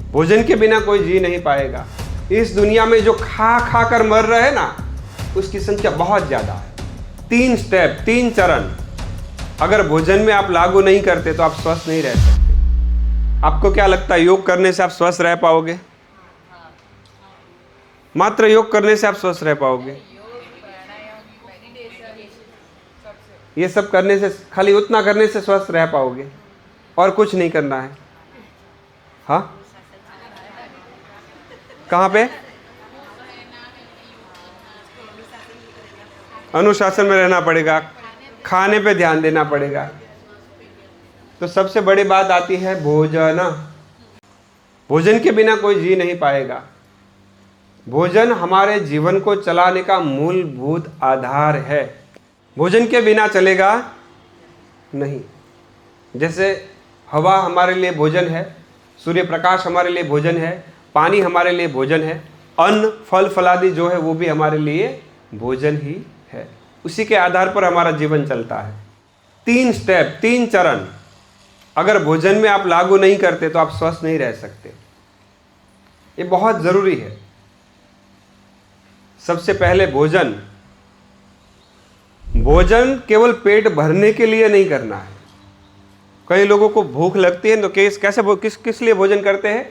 भोजन के बिना कोई जी नहीं पाएगा। इस दुनिया में जो खा खा कर मर रहे हैं ना, उसकी संख्या बहुत ज़्यादा है। 3 स्टेप, 3 चरण अगर भोजन में आप लागू नहीं करते तो आप स्वस्थ नहीं रह सकते। आपको क्या लगता है, योग करने से आप स्वस्थ रह पाओगे? मात्र योग करने से आप स्वस्थ रह पाओगे? ये सब करने से, खाली उतना करने से स्वस्थ रह पाओगे और कुछ नहीं करना है? हाँ, कहाँ पे? अनुशासन में रहना पड़ेगा, खाने पे ध्यान देना पड़ेगा। तो सबसे बड़ी बात आती है भोजन। भोजन के बिना कोई जी नहीं पाएगा। भोजन हमारे जीवन को चलाने का मूलभूत आधार है। भोजन के बिना चलेगा नहीं। जैसे हवा हमारे लिए भोजन है, सूर्य प्रकाश हमारे लिए भोजन है, पानी हमारे लिए भोजन है, अन्न फल फलादि जो है वो भी हमारे लिए भोजन ही है। उसी के आधार पर हमारा जीवन चलता है। 3 स्टेप, 3 चरण अगर भोजन में आप लागू नहीं करते तो आप स्वस्थ नहीं रह सकते। ये बहुत जरूरी है। सबसे पहले भोजन केवल पेट भरने के लिए नहीं करना है। कई लोगों को भूख लगती है तो किस लिए भोजन करते हैं?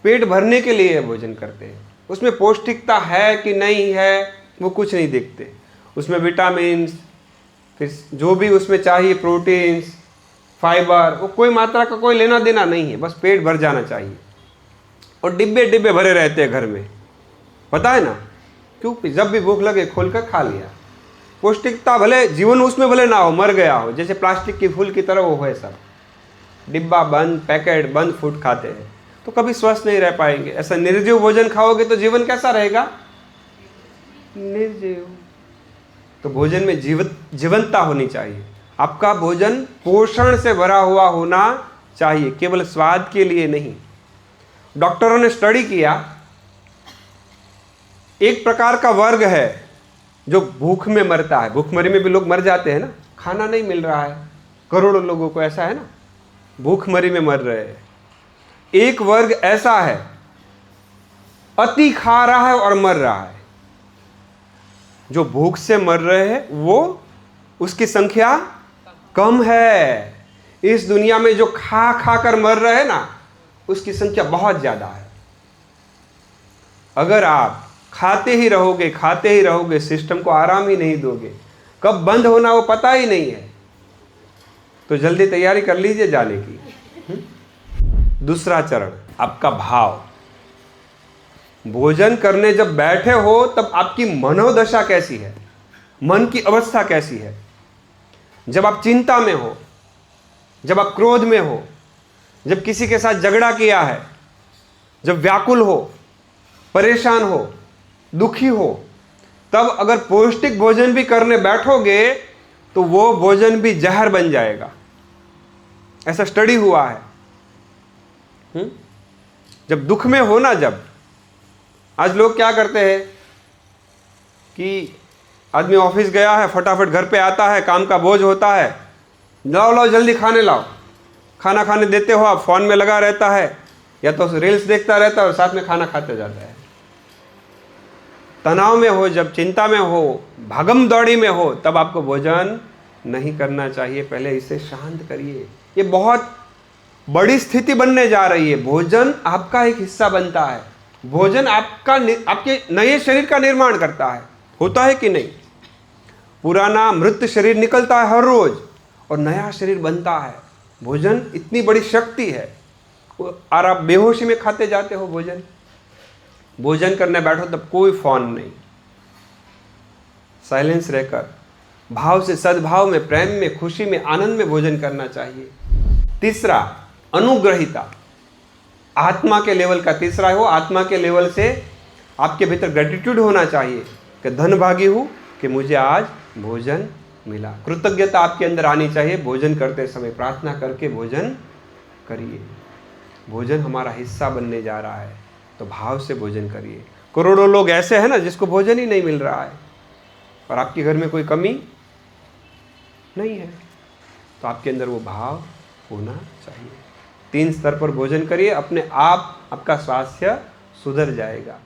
पेट भरने के लिए भोजन करते हैं। उसमें पौष्टिकता है कि नहीं है वो कुछ नहीं देखते। उसमें विटामिन्स, फिर जो भी उसमें चाहिए, प्रोटीन्स, फाइबर, वो कोई मात्रा का कोई लेना देना नहीं है, बस पेट भर जाना चाहिए। और डिब्बे डिब्बे भरे रहते हैं घर में, पता है ना, क्योंकि जब भी भूख लगे खोलकर खा लिया। पौष्टिकता भले जीवन उसमें भले ना हो, मर गया हो, जैसे प्लास्टिक की फूल की तरह वो है, सब डिब्बा बंद, पैकेट बंद फूड खाते हैं, तो कभी स्वस्थ नहीं रह पाएंगे। ऐसा निर्जीव भोजन खाओगे तो जीवन कैसा रहेगा? निर्जीव। तो भोजन में जीवंतता होनी चाहिए। आपका भोजन पोषण से भरा हुआ होना चाहिए, केवल स्वाद के लिए नहीं। डॉक्टरों ने स्टडी किया, एक प्रकार का वर्ग है जो भूख में मरता है। भूखमरी में भी लोग मर जाते हैं ना, खाना नहीं मिल रहा है, करोड़ों लोगों को ऐसा है ना, भूखमरी में मर रहे हैं। एक वर्ग ऐसा है, अति खा रहा है और मर रहा है। जो भूख से मर रहे हैं वो, उसकी संख्या कम है। इस दुनिया में जो खा खा कर मर रहे हैं ना, उसकी संख्या बहुत ज्यादा है। अगर आप खाते ही रहोगे, सिस्टम को आराम ही नहीं दोगे, कब बंद होना वो पता ही नहीं है, तो जल्दी तैयारी कर लीजिए जाने की। दूसरा चरण, आपका भाव। भोजन करने जब बैठे हो तब आपकी मनोदशा कैसी है, मन की अवस्था कैसी है? जब आप चिंता में हो, जब आप क्रोध में हो, जब किसी के साथ झगड़ा किया है, जब व्याकुल हो, परेशान हो, दुखी हो, तब अगर पौष्टिक भोजन भी करने बैठोगे तो वो भोजन भी जहर बन जाएगा। ऐसा स्टडी हुआ है। जब दुख में हो ना, जब आज लोग क्या करते हैं कि आदमी ऑफिस गया है, फटाफट घर पे आता है, काम का बोझ होता है, लाओ जल्दी खाने लाओ। खाना खाने देते हो, आप फोन में लगा रहता है या तो रील्स देखता रहता है और साथ में खाना खाते जाता है। तनाव में हो, जब चिंता में हो, भागम दौड़ी में हो, तब आपको भोजन नहीं करना चाहिए। पहले इसे शांत करिए। ये बहुत बड़ी स्थिति बनने जा रही है। भोजन आपका एक हिस्सा बनता है। भोजन आपके नए शरीर का निर्माण करता है। होता है कि नहीं? पुराना मृत शरीर निकलता है हर रोज और नया शरीर बनता है। भोजन इतनी बड़ी शक्ति है। और आप बेहोशी में खाते जाते हो भोजन करने बैठो तब कोई फोन नहीं, साइलेंस रहकर भाव से, सद्भाव में, प्रेम में, खुशी में, आनंद में भोजन करना चाहिए। तीसरा, अनुग्रहिता। आत्मा के लेवल का तीसरा हो, आत्मा के लेवल से आपके भीतर ग्रेटिट्यूड होना चाहिए कि धन भागी हूं कि मुझे आज भोजन मिला। कृतज्ञता आपके अंदर आनी चाहिए। भोजन करते समय प्रार्थना करके भोजन करिए। भोजन हमारा हिस्सा बनने जा रहा है, तो भाव से भोजन करिए। करोड़ों लोग ऐसे हैं ना जिसको भोजन ही नहीं मिल रहा है और आपके घर में कोई कमी नहीं है, तो आपके अंदर वो भाव होना चाहिए। 3 स्तर पर भोजन करिए, अपने आप आपका स्वास्थ्य सुधर जाएगा।